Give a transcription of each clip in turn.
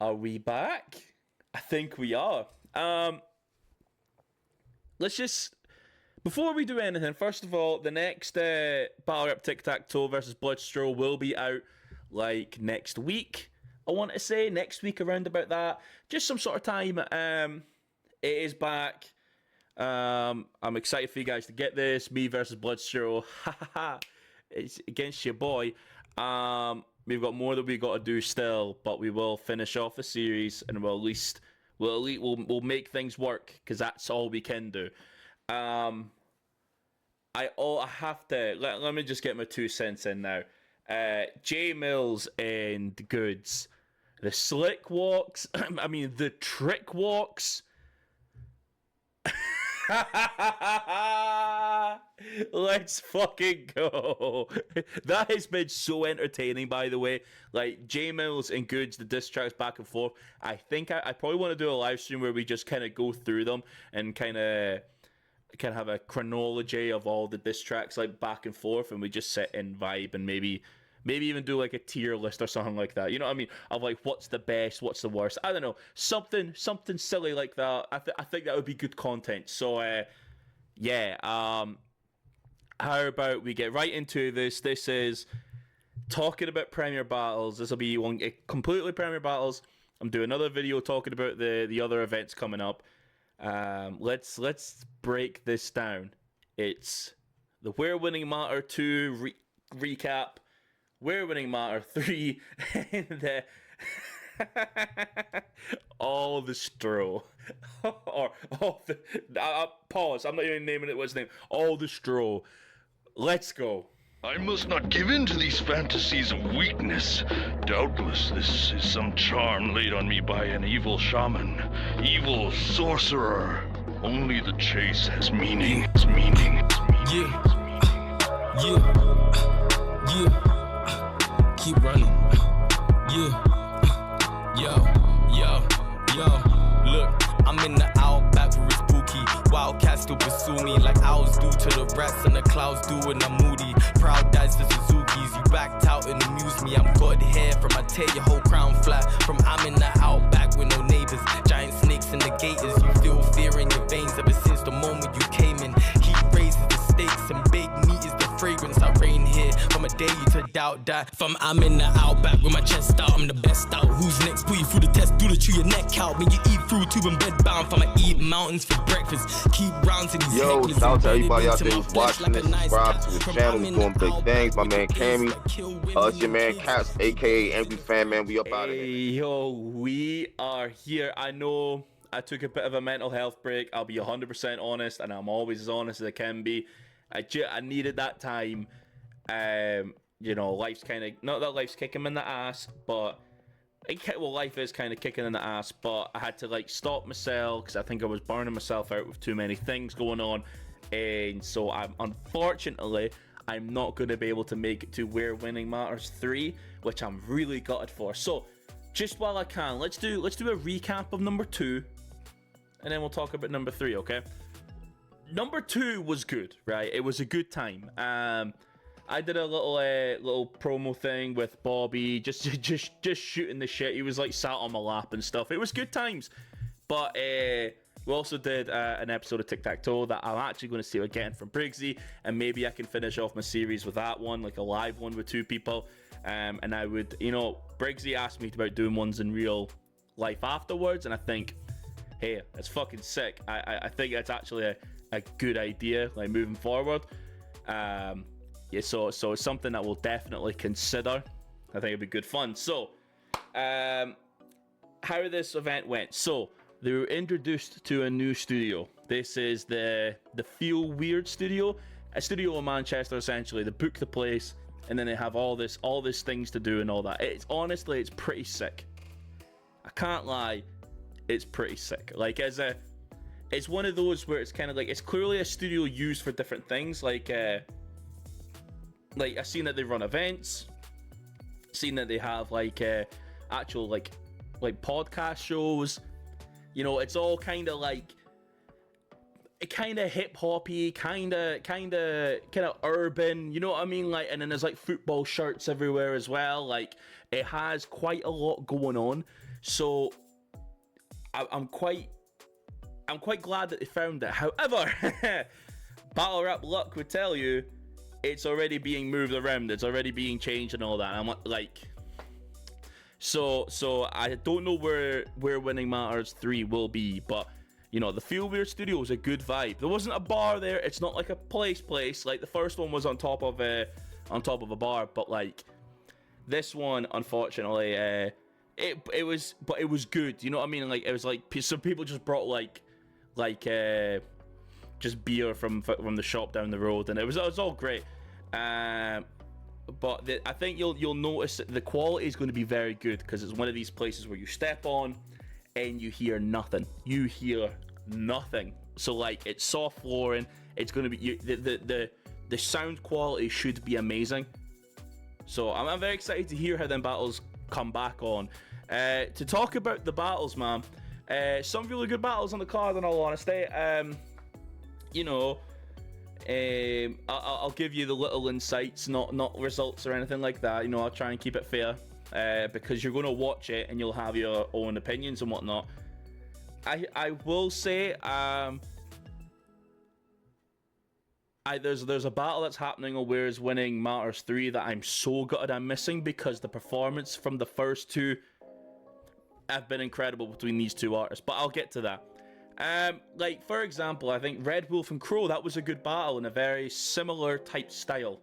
Are we back? I think we are. Let's just... Before we do anything, first of all, the next Battle Rap Tic-Tac-Toe versus Stro will be out, like, next week. I want to say next week, around about that. Just some sort of time. It is back. I'm excited for you guys to get this. Me versus Stro. Ha ha ha. It's against your boy. We've got more that we got to do still, but we will finish off the series, and we'll make things work, because that's all we can do. I have to let me just get my 2 cents in now. J Mills and Goods, the slick walks. I mean the trick walks. Let's fucking go. That has been so entertaining, by the way. Like, J Mills and Goods, the diss tracks back and forth. I think I probably want to do a live stream where we just kind of go through them and kind of have a chronology of all the diss tracks, like, back and forth, and we just sit and vibe, and maybe even do like a tier list or something like that. You know what I mean? Of like, what's the best, what's the worst. I don't know, something silly like that. I think that would be good content. So yeah. How about we get right into this? This is talking about Premier Battles. This will be one completely Premier Battles. I'm doing another video talking about the other events coming up. Let's break this down. It's the Where Winning Matter 2 recap, Where Winning Matter 3, and all the Stro. Or all the... pause, I'm not even naming it what's the name. All the Stro. Let's go. I must not give in to these fantasies of weakness. Doubtless this is some charm laid on me by an evil shaman, evil sorcerer. Only the chase has meaning. It's meaning. Yeah. Keep running. Yo. Look, I'm in the outback where it's spooky. Wildcats still pursue me like owls do to the rats and the clouds do when I'm moody. Proud dads to Suzuki's. You backed out and amuse me. I'm good hair from I tear your whole crown flat. From I'm in the outback with no neighbors. Giant snakes and the gators. You feel fear in your veins ever since the moment you came in. Heat raises the stakes and big meat is the fragrance. I reign here from a day to doubt that. From I'm in the outback with my chest out. I'm the best out. Who's next? Put you through the test. Do the chew your neck out. When you eat through tube and bed bound. From I eat mountains for breakfast. Keep rounds in these Yo, shout out to everybody out there who's watching this. Subscribe to the channel. He's doing big things. My man Cammy. It's your man Cass, aka Angry Fan Man. We up out of here. Yo, we are here. I know I took a bit of a mental health break. I'll be 100% honest, and I'm always as honest as I can be. I needed that time. You know, life's kind of, not that life's kicking me in the ass, but life is kind of kicking in the ass, but I had to like stop myself because I think I was burning myself out with too many things going on, and so unfortunately I'm not going to be able to make it to Where Winning Matters 3, which I'm really gutted for. So just while I can, let's do a recap of number 2, and then we'll talk about number 3, okay? Number 2 was good, right? It was a good time. I did a little promo thing with Bobby, just shooting the shit. He was like sat on my lap and stuff. It was good times. But we also did an episode of Tic-Tac-Toe that I'm actually going to see again from Briggsy, and maybe I can finish off my series with that one, like a live one with 2 people. And I would, you know, Briggsy asked me about doing ones in real life afterwards, and I think, hey, that's fucking sick. I think that's actually a good idea, like moving forward. Yeah, so it's something that we'll definitely consider. I think it'd be good fun. So, how this event went. So, they were introduced to a new studio. This is the Feel Weird studio, a studio in Manchester. Essentially, they book the place, and then they have all this things to do and all that. It's honestly, it's pretty sick. I can't lie, it's pretty sick. Like, it's one of those where it's kind of like, it's clearly a studio used for different things. Like I've seen that they run events, seen that they have like actual like podcast shows. You know, it's all kind of like hip hoppy, kind of urban. You know what I mean? Like, and then there's like football shirts everywhere as well. Like, it has quite a lot going on. So I'm quite glad that they found it. However, Battle Rap Luck would tell you it's already being moved around, it's already being changed and all that. I'm like, so I don't know where Winning Matters 3 will be, but you know, the Feel Weird Studio was a good vibe. There wasn't a bar there. It's not like a place like the first one was on top of a bar, but like this one, unfortunately, it was good. You know what I mean? Like, it was like some people just brought like just beer from the shop down the road, and it was all great. But I think you'll notice that the quality is going to be very good, because it's one of these places where you step on and you hear nothing. You hear nothing. So like, it's soft flooring. It's going to be the sound quality should be amazing. So I'm very excited to hear how them battles come back on. To talk about the battles, man. Some really good battles on the card, in all honesty. You know, I'll give you the little insights, not results or anything like that. You know, I'll try and keep it fair, because you're going to watch it and you'll have your own opinions and whatnot. I will say, there's a battle that's happening on Where's Winning Matters 3 that I'm so gutted I'm missing, because the performance from the first two have been incredible between these two artists, but I'll get to that. Like, for example, I think Red Wolf and Crow, that was a good battle in a very similar type style.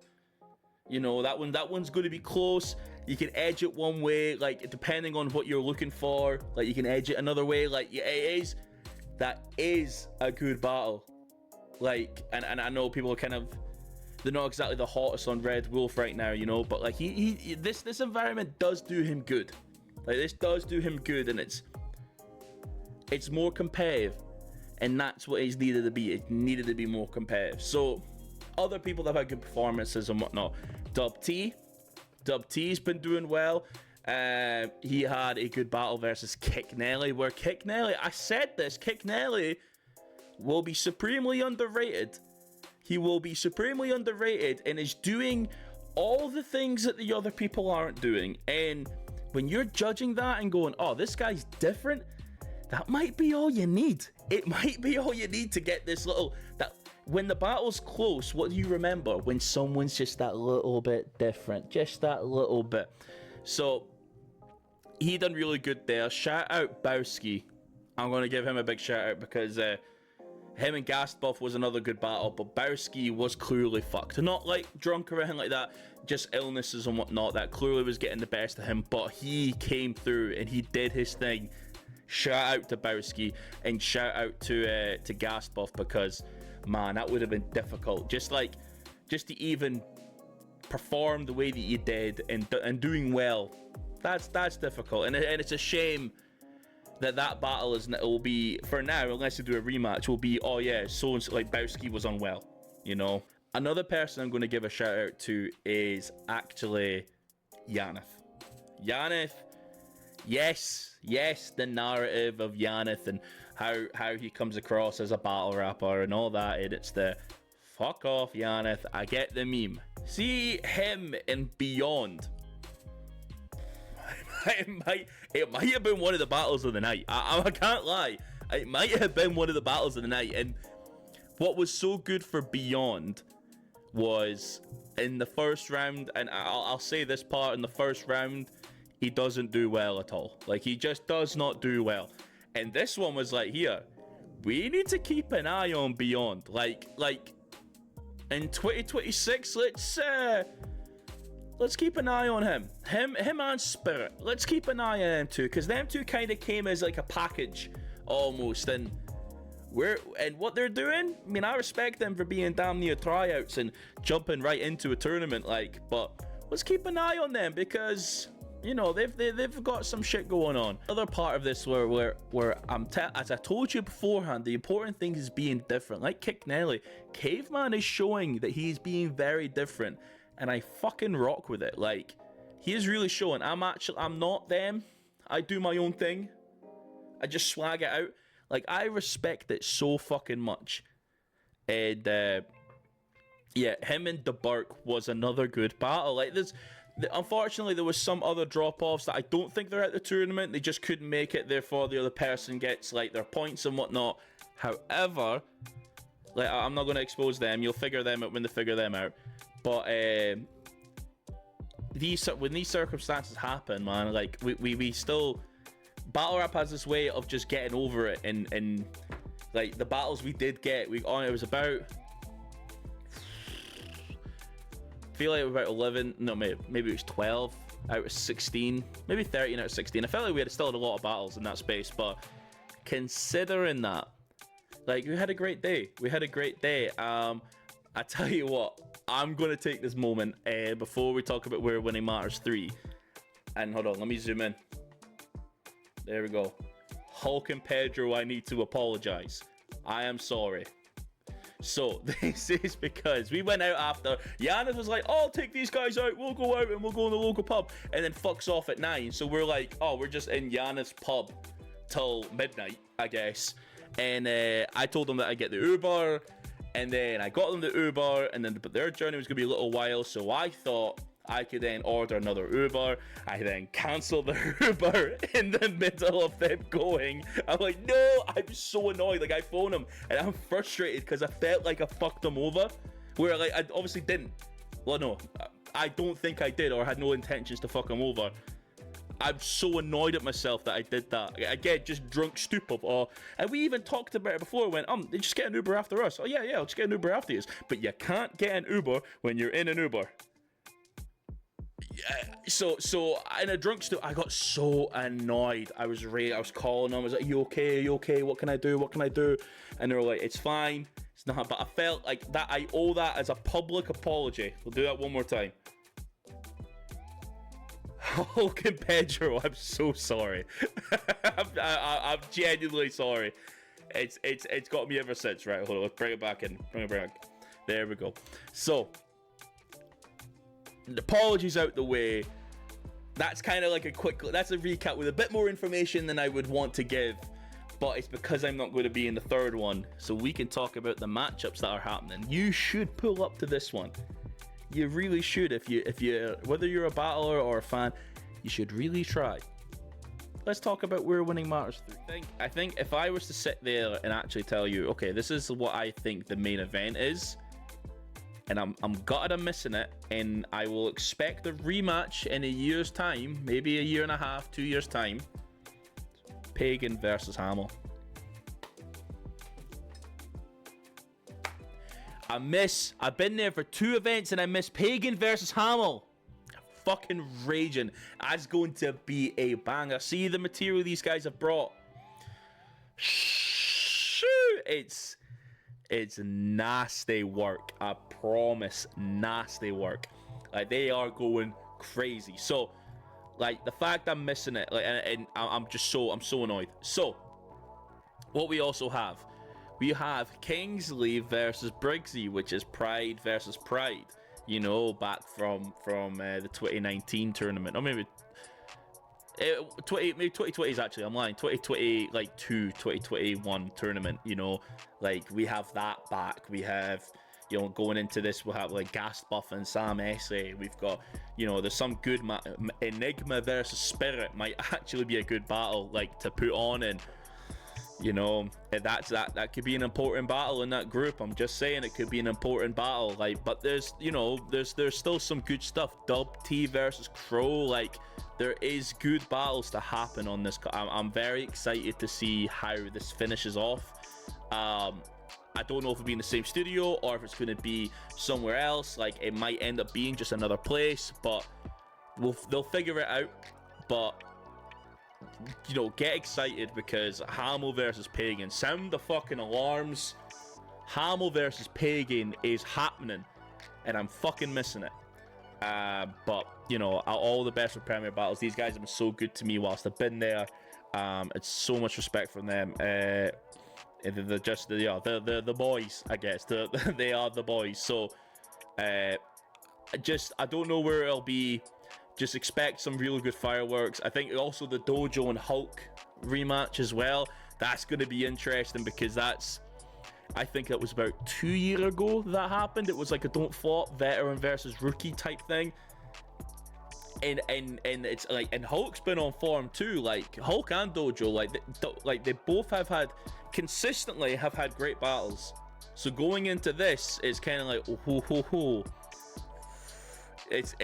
You know, that one's going to be close. You can edge it one way, like, depending on what you're looking for. Like, you can edge it another way. Like, that is a good battle. Like, and I know people are kind of, they're not exactly the hottest on Red Wolf right now, you know, but like, this environment does do him good. Like, this does do him good, and it's more competitive, and that's what it's needed to be. It needed to be more competitive. So other people that have had good performances and whatnot. DUBTEE's been doing well. He had a good battle versus Kick Nelly, where Kick Nelly, I said this, Kick Nelly will be supremely underrated. He will be supremely underrated and is doing all the things that the other people aren't doing. And when you're judging that and going, oh, this guy's different, that might be all you need. It might be all you need to get this little, that when the battle's close, what do you remember? When someone's just that little bit different, just that little bit. So he done really good there. Shout out Bowski. I'm going to give him a big shout out, because him and Gastbuff was another good battle, but Bowski was clearly fucked. Not like drunk or anything like that, just illnesses and whatnot that clearly was getting the best of him, but he came through and he did his thing. Shout out to Bowski, and shout out to Gastbuff, because man, that would have been difficult. Just to even perform the way that you did and doing well, that's difficult, and it's a shame that battle will be, for now, unless they do a rematch, will be, oh yeah, so like Bowski was unwell, you know. Another person I'm going to give a shout out to is actually YANETH. YANETH, yes, the narrative of YANETH and how he comes across as a battle rapper and all that, and it's the fuck off YANETH, I get the meme. See him in Beyond. It might have been one of the battles of the night. I can't lie. It might have been one of the battles of the night. And what was so good for Beyond was in the first round, and I'll say this part, in the first round, he doesn't do well at all. Like, he just does not do well. And this one was like, here, we need to keep an eye on Beyond. Like in 2026, let's keep an eye on him and Spirit. Let's keep an eye on them two, because them two kind of came as like a package almost, and what they're doing, I mean, I respect them for being damn near tryouts and jumping right into a tournament, like, but let's keep an eye on them, because you know they've got some shit going on. Other part of this where as I told you beforehand, the important thing is being different. Like Kick Nelly, Caveman is showing that he's being very different, and I fucking rock with it. Like, he is really showing. I'm not them. I do my own thing. I just swag it out. Like, I respect it so fucking much. And yeah, him and DeBark was another good battle. Like, Unfortunately, there was some other drop-offs that I don't think they're at the tournament. They just couldn't make it, therefore the other person gets like their points and whatnot. However, like, I'm not going to expose them. You'll figure them out when they figure them out. But when these circumstances happen, man, like we still, battle rap has this way of just getting over it. And like the battles we did get, it was about, I feel like about 11, no, maybe it was 12 out of 16, maybe 13 out of 16. I felt like we still had a lot of battles in that space, but considering that, like, we had a great day. I tell you what, I'm gonna take this moment before we talk about where winning matters 3, and hold on, let me zoom in. There we go. Hulk and Pedro, I need to apologize. I am sorry. So this is because we went out after YANETH was like, oh, take these guys out, we'll go out and we'll go in the local pub, and then fucks off at 9. So we're like, oh, we're just in YANETH's pub till midnight, I guess. And I told them that I'd get the Uber, and then I got them the Uber, and then their journey was gonna be a little while, so I thought I could then order another Uber. I then canceled the Uber in the middle of them going. I'm like, no, I'm so annoyed. Like, I phone them and I'm frustrated because I felt like I fucked them over. Where, like, I obviously didn't. Well, no, I don't think I did, or had no intentions to fuck them over. I'm so annoyed at myself that I did that. Again, just drunk stupid. And we even talked about it before. Went, just get an Uber after us. Oh, yeah, I'll just get an Uber after you. But you can't get an Uber when you're in an Uber. So in a drunk state, I got so annoyed. I was calling them. I was like, you okay? What can I do? And they were like, it's fine. It's not. But I felt like that I owe that as a public apology. We'll do that one more time. Hulk and Pedro, I'm so sorry. I'm genuinely sorry. It's got me ever since. Right, hold on. Let's bring it back in. There we go. So, the apologies out the way. That's kind of like that's a recap with a bit more information than I would want to give, but it's because I'm not going to be in the third one, so we can talk about the matchups that are happening. You should pull up to this one. You really should. If you whether you're a battler or a fan, you should really try. Let's talk about where winning matters 3. I think if I was to sit there and actually tell you, okay, this is what I think the main event is, and I'm gutted I'm missing it, and I will expect a rematch in a year's time, maybe a year and a half, 2 years time. Pagan versus HAMILL. I've been there for 2 events and I miss Pagan versus HAMILL. Fucking raging. That's going to be a banger. See the material these guys have brought. It's nasty work. I promise, nasty work. Like, they are going crazy. So, like, the fact I'm missing it, like, and I'm so annoyed. So, what we also have, we have Kingsley versus Briggsy, which is Pride versus Pride. You know, back from the 2019 tournament, or maybe 2020 is actually, I'm lying, 2020, like 2021 tournament. You know, like, we have that back. We have, you know, going into this, we'll have like Gas Buff and Sam Essay. We've got, you know, there's some good Enigma versus Spirit might actually be a good battle, like, to put on. And, you know, that could be an important battle in that group. I'm just saying, it could be an important battle. Like, but there's, you know, there's still some good stuff. DUBTEE versus KRAY. Like, there is good battles to happen on this. I'm very excited to see how this finishes off. I don't know if it'll be in the same studio or if it's going to be somewhere else. Like, it might end up being just another place, but they'll figure it out. But, you know, get excited, because HAMILL versus Pagan. Sound the fucking alarms. HAMILL versus Pagan is happening, and I'm fucking missing it. But, you know, all the best for Premier Battles. These guys have been so good to me whilst I've been there. It's so much respect from them. They're just the boys, I guess. They are the boys. So, I don't know where it'll be. Just expect some really good fireworks. I think also the DOEJOE and Hulk rematch as well. That's going to be interesting, because I think it was about 2 years ago that happened. It was like a don't flop veteran versus rookie type thing. and it's like, and Hulk's been on form too. Like Hulk and Dojo, like they both consistently have had great battles. So going into this, it's kind of like, it's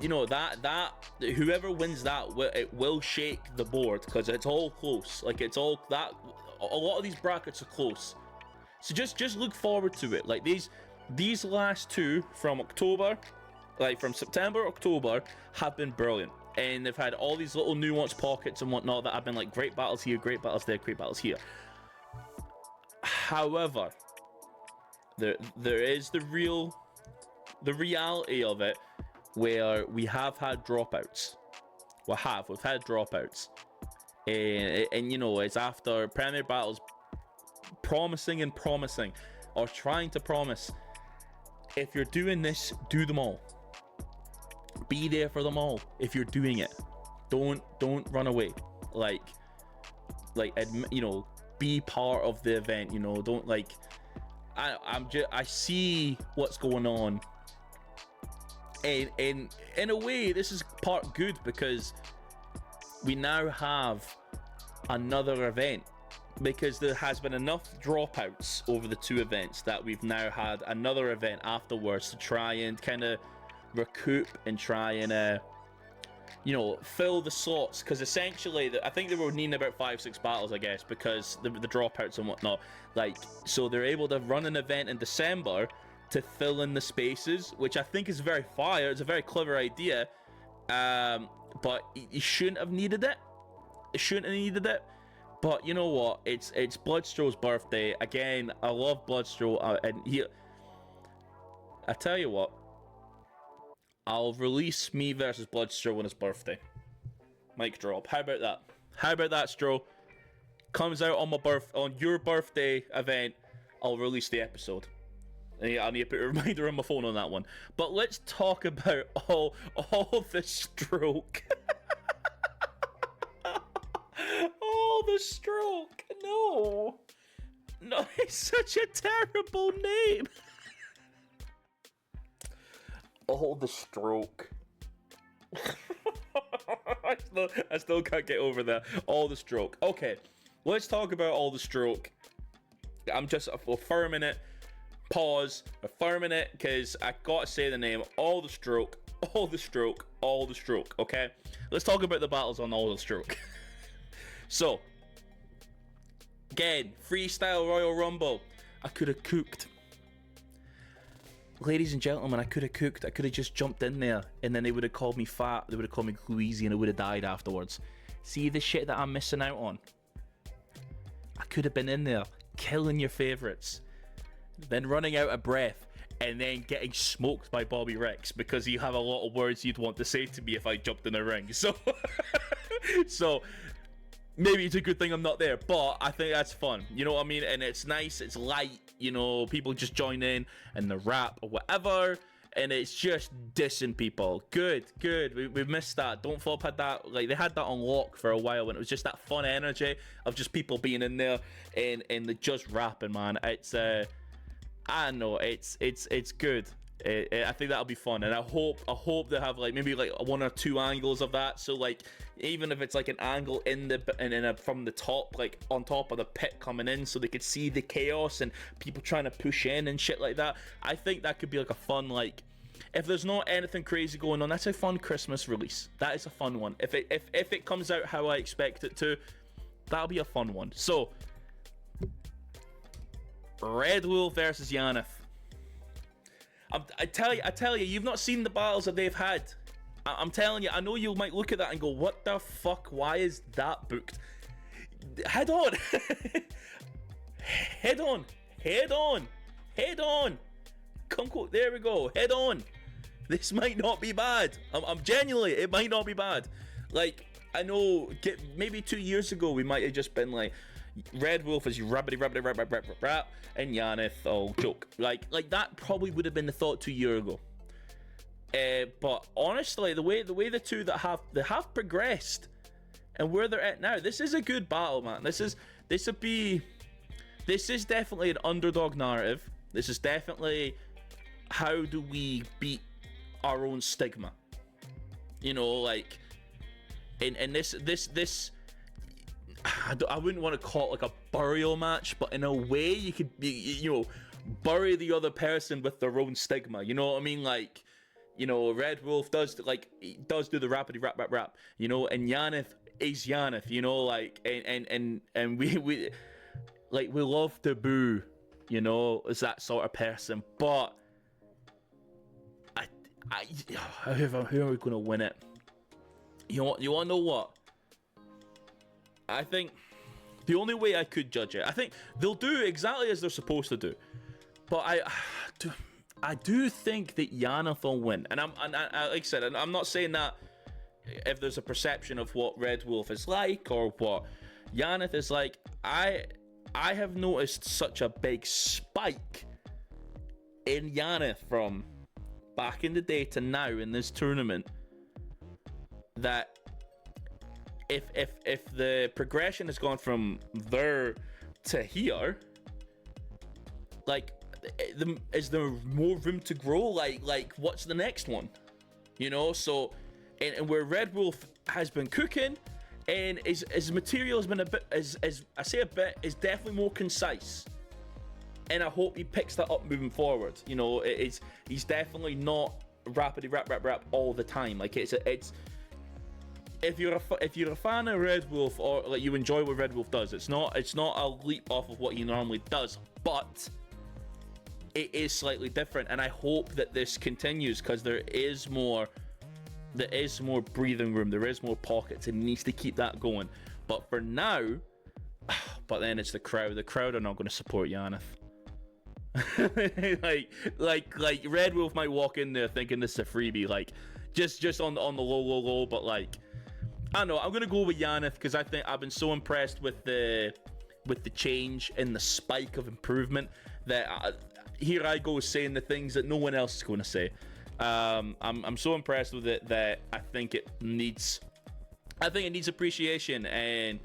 you know, that whoever wins that, it will shake the board because it's all close. Like it's all that, a lot of these brackets are close. So just look forward to it. Like these last two from October, like from September, October, have been brilliant. And they've had all these little nuanced pockets and whatnot that have been like great battles here, great battles there, great battles here. However, there is the reality of it, where we have had dropouts. We've had dropouts. And you know, it's after Premier Battles promising, or trying to promise, if you're doing this, do them all. Be there for them all if you're doing it. Don't run away. Like you know, be part of the event, you know. Don't like, I see what's going on. And in a way, this is part good because we now have another event, because there has been enough dropouts over the two events that we've now had another event afterwards to try and kind of recoup and try and you know, fill the slots, because essentially I think they were needing about 5-6 battles, I guess, because the dropouts and whatnot. Like, so they're able to run an event in December to fill in the spaces, which I think is very fire. It's a very clever idea, but you shouldn't have needed it. But you know what? It's Bloodstro's birthday again. I love Bloodstro, and I tell you what, I'll release me versus Bloodstro on his birthday. Mic drop. How about that? How about that, Stro? Comes out on your birthday event. I'll release the episode. I need to put a reminder on my phone on that one. But let's talk about all the stroke. All the stroke. No, it's such a terrible name. All the stroke. I still can't get over that. All the stroke. Okay, let's talk about all the stroke. I'm just affirming it. Pause, affirming it, because I gotta say the name. All the stroke, all the stroke, all the stroke. Okay, let's talk about the battles on all the stroke. So, again, freestyle Royal Rumble. I could have cooked. Ladies and gentlemen, I could have cooked. I could have just jumped in there, and then they would have called me fat. They would have called me queasy, and I would have died afterwards. See the shit that I'm missing out on? I could have been in there, killing your favorites, then running out of breath, and then getting smoked by Bobby Rex because you have a lot of words you'd want to say to me if I jumped in the ring. So, so maybe it's a good thing I'm not there, but I think that's fun. You know what I mean? And it's nice, it's light, you know, people just join in and the rap or whatever, and it's just dissing people. Good. We've missed that. Don't Flop had that, like, they had that on lock for a while, and it was just that fun energy of just people being in there and the just rapping, man. It's I don't know, it's good. I think that'll be fun, and I hope they have like maybe like 1 or 2 angles of that. So like, even if it's like an angle from the top, like on top of the pit coming in, so they could see the chaos and people trying to push in and shit like that. I think that could be like a fun, like, if there's not anything crazy going on, that's a fun Christmas release. That is a fun one. If it comes out how I expect it to, that'll be a fun one. So, Red Wolf versus YANETH. I tell you, you've not seen the battles that they've had. I'm telling you, I know you might look at that and go, what the fuck? Why is that booked? Head on. Head on. Come quote. There we go. Head on. This might not be bad. I'm genuinely, it might not be bad. Like, I know, maybe 2 years ago, we might have just been like, Red Wolf is rabbity rap, and YANETH all joke. Like that probably would have been the thought 2 years ago. But honestly, the way the two that have progressed and where they're at now, this is a good battle, man. This is definitely an underdog narrative. This is definitely how do we beat our own stigma. You know, like, and this I wouldn't want to call it like a burial match, but in a way you could be, you know, bury the other person with their own stigma. You know what I mean? Like, you know, Red Wolf does do the rapidy rap, you know, and YANETH is YANETH, you know, like, and we like, we love to boo, you know, as that sort of person, but who are we gonna win it? You want to know what? I think the only way I could judge it, I think they'll do exactly as they're supposed to do, but I do think that YANETH will win, and I like I said, I'm not saying that if there's a perception of what Red Wolf is like or what YANETH is like. I have noticed such a big spike in YANETH from back in the day to now in this tournament that if the progression has gone from there to here, like, is there more room to grow? Like what's the next one? You know, so and where Red Wolf has been cooking, and his material has been a bit, as I say, a bit, is definitely more concise, and I hope he picks that up moving forward. You know, he's definitely not rapidy rap all the time. Like, it's if you're a fan of Red Wolf, or like you enjoy what Red Wolf does, it's not a leap off of what he normally does, but it is slightly different, and I hope that this continues, because there is more breathing room, there is more pockets, and he needs to keep that going. But for now, but then it's the crowd are not going to support YANETH. like Red Wolf might walk in there thinking this is a freebie, like just on the low, but like, I don't know, I'm gonna go with YANETH, because I think I've been so impressed with the change and the spike of improvement that here I go saying the things that no one else is going to say. I'm so impressed with it that I think it needs appreciation, and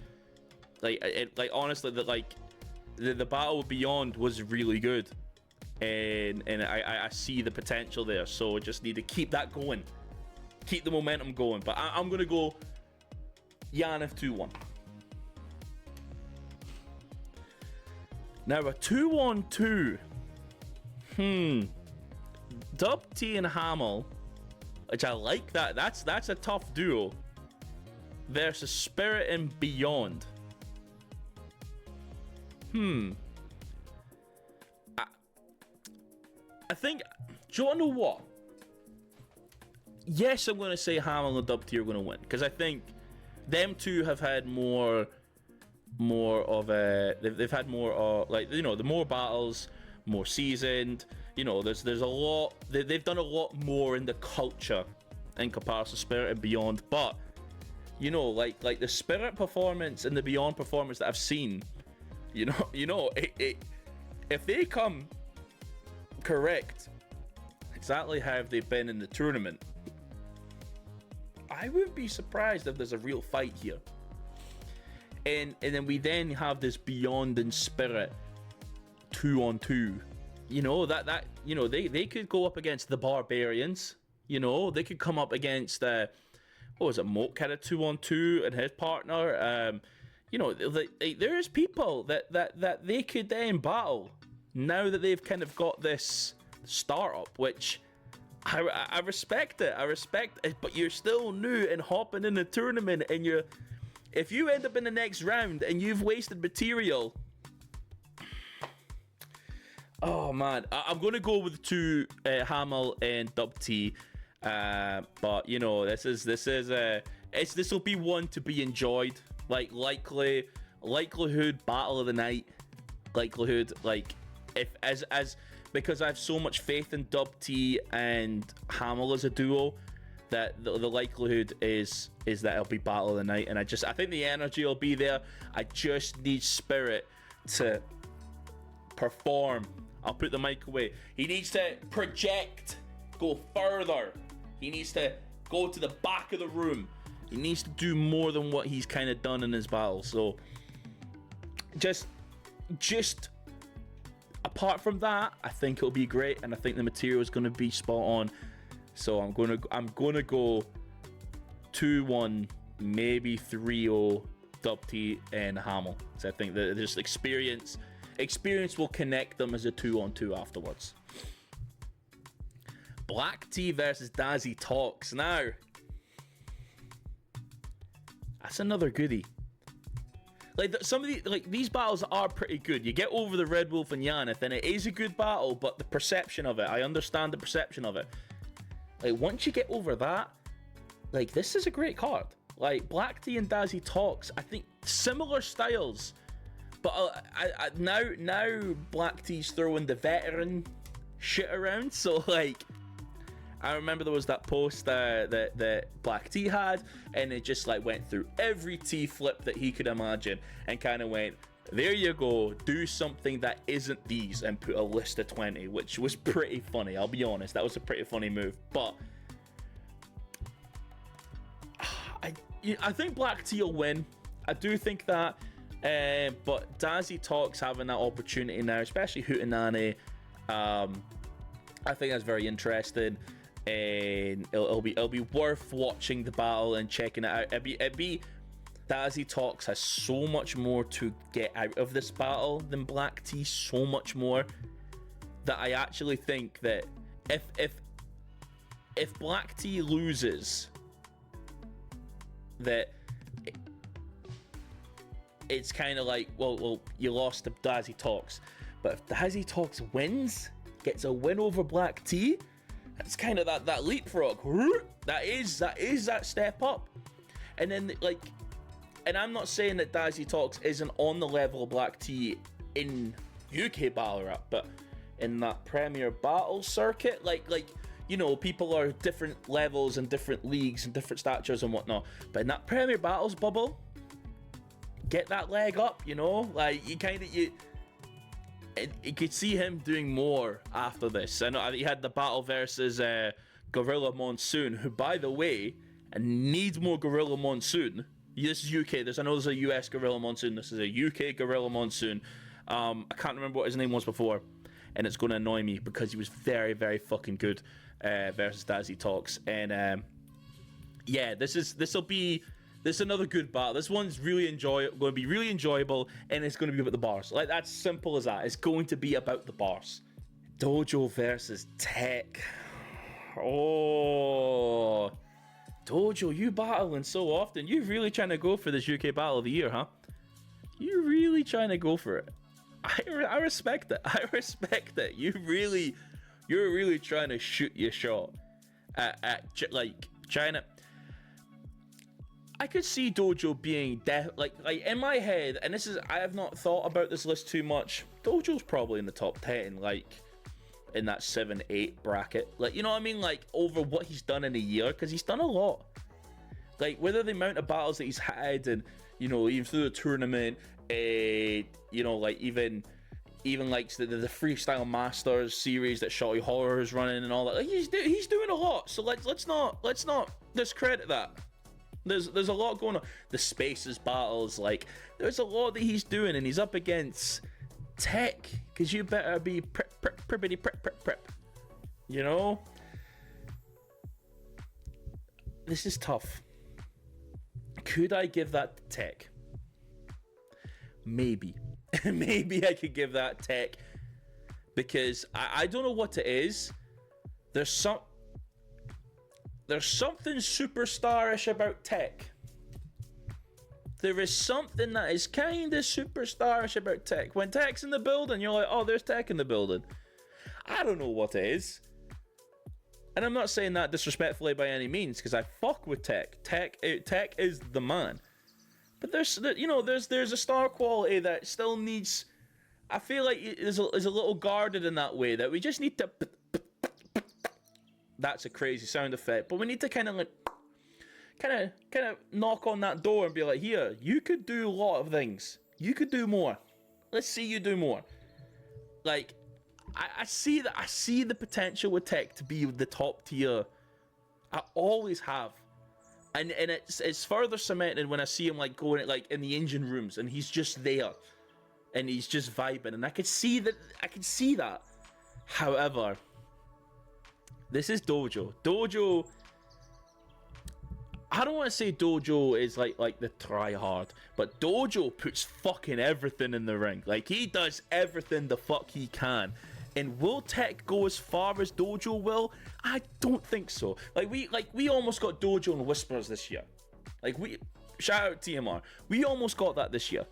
like honestly, that like the battle beyond was really good, and I see the potential there. So just need to keep that going, keep the momentum going. But I'm gonna go YANETH 2-1. Now a 2-on-2. DUBTEE and HAMILL, which I like that. That's a tough duo. Versus Spirit and Beyond. I think, do you want to know what? Yes, I'm going to say HAMILL and DUBTEE are going to win, because I think them two have had more of a, they've had more like, you know, the more battles, more seasoned. You know, there's a lot, they've done a lot more in the culture in comparison to Spirit and Beyond. But you know, like the Spirit performance and the Beyond performance that I've seen, you know, if they come correct exactly how they've been in the tournament, I wouldn't be surprised if there's a real fight here. And then we then have this Beyond and Spirit 2-on-2. You know, that you know, they could go up against the Barbarians. You know, they could come up against what was it, Moke had a 2-on-2 and his partner. You know, there's people that they could then battle now that they've kind of got this startup, which I respect it. I respect it, but you're still new and hopping in the tournament, and if you end up in the next round and you've wasted material. Oh man, I'm gonna go with two, HAMILL and DUBTEE, but you know, this will be one to be enjoyed. Like likelihood battle of the night, likelihood, like because I have so much faith in DUBTEE and HAMILL as a duo, that the likelihood is that it'll be battle of the night, and I think the energy will be there. I just need Spirit to perform. I'll put the mic away. He needs to project, go further. He needs to go to the back of the room. He needs to do more than what he's kind of done in his battle. So just apart from that, I think it'll be great, and I think the material is going to be spot on. So I'm gonna go 2-1, maybe 3-0 DUBTEE and HAMILL. So I think that just experience will connect them as a 2-on-2 afterwards. BLK versus DAZZY Talks. Now, that's another goodie. Like some of these battles are pretty good. You get over the Red Wolf and YANETH, and it is a good battle, but the perception of it, I understand the perception of it. Like once you get over that, like this is a great card. Like BLK and DAZZY Talks, I think similar styles, but now BLK's throwing the veteran shit around. So like, I remember there was that post that BLK had, and it just like went through every T flip that he could imagine, and kind of went, there you go, do something that isn't these, and put a list of 20, which was pretty funny. I'll be honest, that was a pretty funny move. But I think BLK will win. I do think that, but DAZZY Talks having that opportunity now, especially Hootenanny, I think that's very interesting, and it'll be worth watching the battle and checking it out. It'd be DAZZY Talks has so much more to get out of this battle than BLK, so much more, that I actually think that if BLK loses, that it's kind of like, well, you lost to DAZZY Talks. But if DAZZY Talks wins, gets a win over BLK, that's kind of that leapfrog. That is that step up. And then like, and I'm not saying that DAZZY Talks isn't on the level of BLK in UK battle rap, but in that Premier Battle circuit, like you know, people are different levels and different leagues and different statures and whatnot. But in that Premier Battles bubble, get that leg up, you know? Like, you could see him doing more after this. I know he had the battle versus Gorilla Monsoon, who, by the way, needs more Gorilla Monsoon. This is UK. I know there's a US Gorilla Monsoon. This is a UK Gorilla Monsoon. I can't remember what his name was before, and it's going to annoy me because he was very, very fucking good versus DAZZY Talks. And yeah, this is another good battle. This one's going to be really enjoyable, and it's going to be about the bars. Like, that's simple as that. It's going to be about the bars. DOEJOE versus Tech. Oh, DOEJOE, you battling so often. You're really trying to go for this UK Battle of the Year, huh? You're really trying to go for it. I respect it. I respect it. You're really trying to shoot your shot at like China. I could see DOEJOE being like in my head, and I have not thought about this list too much. DOEJOE's probably in the top 10, like in that 7-8 bracket. Like, you know what I mean? Like, over what he's done in a year, because he's done a lot. Like, whether the amount of battles that he's had, and you know, even through the tournament, you know, like even like the Freestyle Masters series that Shotty Horror is running and all that. Like, he's doing a lot. So let's not discredit that. There's a lot going on. The Spaces battles, like, there's a lot that he's doing, and he's up against Tech, because you better be prep. You know? This is tough. Could I give that to Tech? Maybe. Maybe I could give that Tech, because I don't know what it is. There's something superstarish about Tech. There is something that is kind of superstarish about Tech. When Tech's in the building, you're like, oh, there's Tech in the building. I don't know what it is. And I'm not saying that disrespectfully by any means, because I fuck with Tech. Tech is the man. But there's a star quality that still needs. I feel like is a little guarded in that way, that we just need to. That's a crazy sound effect, but we need to kind of knock on that door and be like, here, you could do a lot of things. You could do more. Let's see you do more. Like, I see that. I see the potential with Tech to be the top tier. I always have. And it's further cemented when I see him like going like in the engine rooms, and he's just there, and he's just vibing, and I could see that. However, this is DOEJOE. DOEJOE, I don't want to say DOEJOE is like the try hard, but DOEJOE puts fucking everything in the ring. Like, he does everything the fuck he can. And will Tech go as far as DOEJOE will? I don't think so. Like we almost got DOEJOE and Whispers this year. Like, we shout out TMR. We almost got that this year.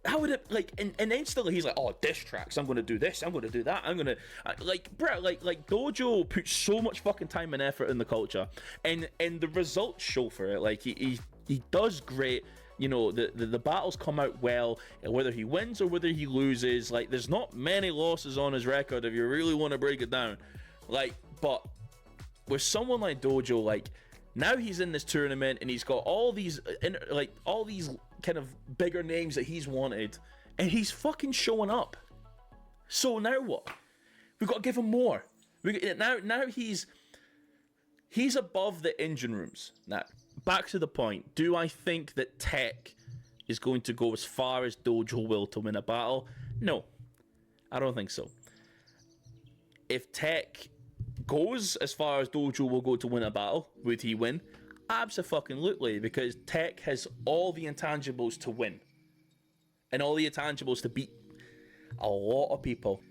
How would it, like, and instantly he's like, oh, diss tracks, I'm gonna do this, I'm gonna do that, I'm gonna, like, bro, like DOEJOE puts so much fucking time and effort in the culture, and the results show for it. Like, he does great. You know, the battles come out well, and whether he wins or whether he loses, like, there's not many losses on his record if you really want to break it down. Like, but with someone like DOEJOE, like, now he's in this tournament and he's got all these kind of bigger names that he's wanted, and he's fucking showing up. So now what? We've got to give him more. Now he's above the engine rooms. Now, back to the point. Do I think that Tech is going to go as far as DOEJOE will to win a battle? No, I don't think so. If Tech goes as far as DOEJOE will go to win a battle, would he win? Abso-fucking-lutely, because Tech has all the intangibles to win. And all the intangibles to beat a lot of people.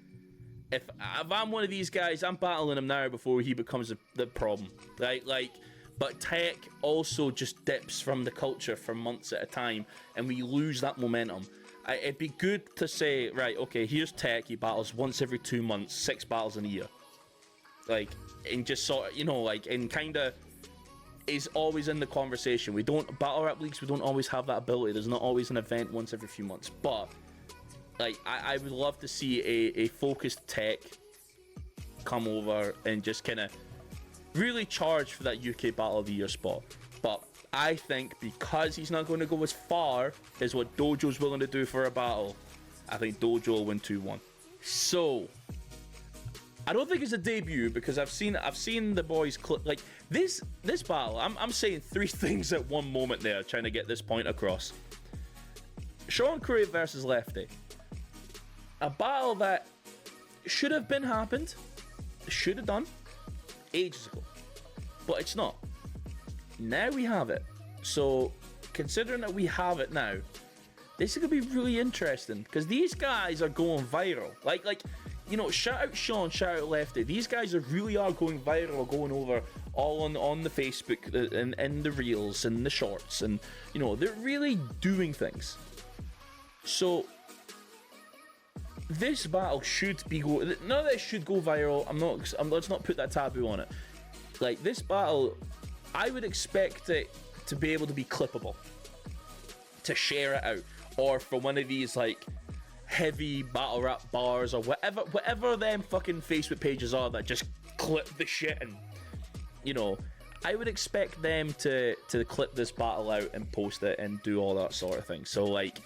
If I'm one of these guys, I'm battling him now before he becomes the problem. Right? Like, but Tech also just dips from the culture for months at a time, and we lose that momentum. It'd be good to say, right, okay, here's Tech, he battles once every 2 months, 6 battles in a year. Like, and just sort of, you know, like, and kind of is always in the conversation. We don't, battle rap leagues, we don't always have that ability. There's not always an event once every few months. But, like, I would love to see a focused Tech come over and just kind of really charge for that UK Battle of the Year spot. But I think because he's not going to go as far as what DOEJOE's willing to do for a battle, I think DOEJOE will win 2-1. So, I don't think it's a debut because I've seen the boys like this battle. I'm saying 3 things at one moment there, trying to get this point across. KRAY versus Lefty, a battle that should have been happened, should have done ages ago, but it's not. Now we have it. So considering that we have it now, this is gonna be really interesting because these guys are going viral. Like. You know, shout out Sean, shout out Lefty. These guys really are going viral, going over all on the Facebook and the reels and the shorts, and you know, they're really doing things. So this battle should be none of this should go viral. Let's not put that taboo on it. Like, this battle, I would expect it to be able to be clippable, to share it out, or for one of these like heavy battle rap bars or whatever them fucking Facebook pages are that just clip the shit, and you know, I would expect them to clip this battle out and post it and do all that sort of thing. So like,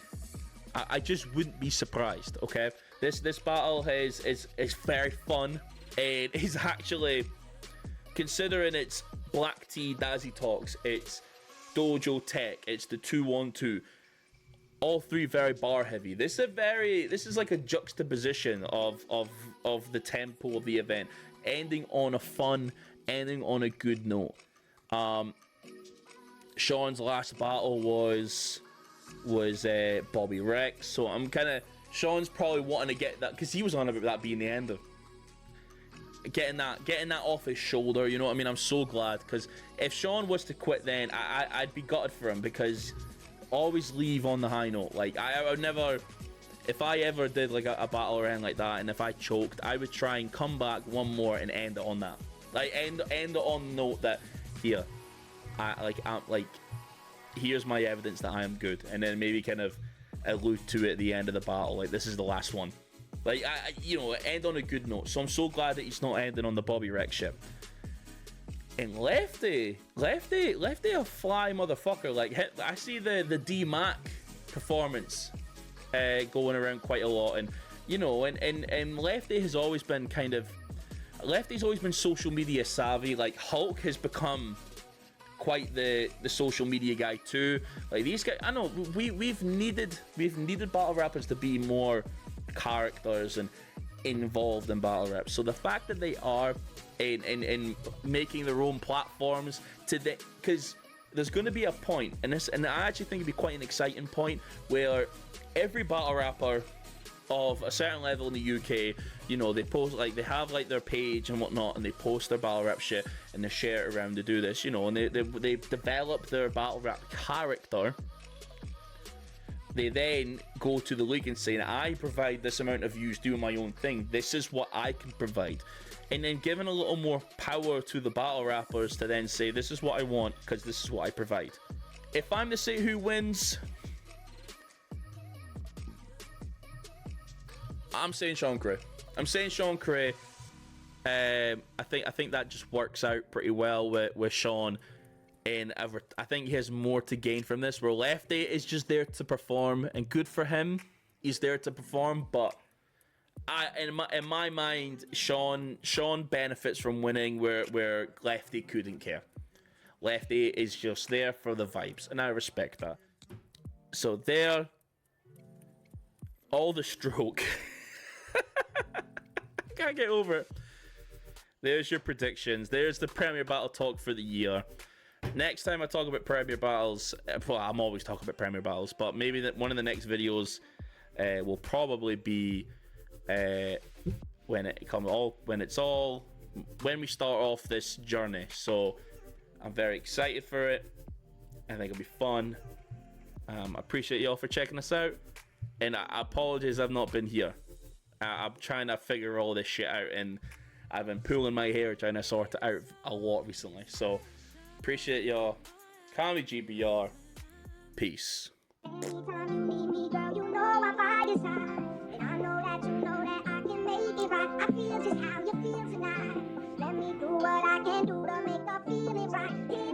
I just wouldn't be surprised. Okay, this battle is very fun, and is actually, considering it's Black Tea DAZZY Talks, it's DOEJOE Tech, it's the 2-1-2. All 3 very bar heavy. This is like a juxtaposition of the tempo of the event, ending on a fun, ending on a good note. Sean's last battle was Bobby Rex, so I'm kind of, Sean's probably wanting to get that because he was on about that being the end of getting that off his shoulder. You know what I mean? I'm so glad, because if Sean was to quit, then I'd be gutted for him, because always leave on the high note. Like, I would never, if I ever did like a battle or anything like that, and if I choked, I would try and come back one more and end it on that. Like, end it on the note that, here, I'm here's my evidence that I am good, and then maybe kind of allude to it at the end of the battle, like, this is the last one. Like, you know, end on a good note. So I'm so glad that he's not ending on the Bobby Rex shit. And Lefty, a fly motherfucker. Like, I see the D-Mac performance going around quite a lot, and you know, and Lefty has always been Lefty's always been social media savvy. Like, Hulk has become quite the social media guy too. Like, these guys, I know we've needed battle rappers to be more characters and involved in battle rap. So the fact that they are in making their own platforms to the, because there's going to be a point, and I actually think it'd be quite an exciting point, where every battle rapper of a certain level in the UK, you know, they post, like, they have like their page and whatnot, and they post their battle rap shit and they share it around to do this, you know, and they develop their battle rap character. They then go to the league and say, I provide this amount of views doing my own thing, this is what I can provide, and then giving a little more power to the battle rappers to then say, this is what I want because this is what I provide. If I'm to say who wins, I'm saying Sean KRAY. I'm saying Sean KRAY. I think that just works out pretty well with Sean, and I think he has more to gain from this. Where Lefty is just there to perform, and good for him, he's there to perform. But in my mind, Sean benefits from winning where Lefty couldn't care. Lefty is just there for the vibes, and I respect that. So there, all the stroke. Can't get over it. There's your predictions. There's the Premier Battle talk for the year. Next time I talk about Premier Battles, well, I'm always talking about Premier Battles, but maybe that one of the next videos will probably be when we start off this journey. So I'm very excited for it. I think it'll be fun. I appreciate y'all for checking us out, and I apologize I've not been here. I'm trying to figure all this shit out, and I've been pulling my hair trying to sort it out a lot recently. So appreciate y'all. Cammygbr. Peace. Anytime you need me, girl, you know I'm by your side. And I know that you know that I can make it right. I feel just how you feel tonight. Let me do what I can do to make her feel it right.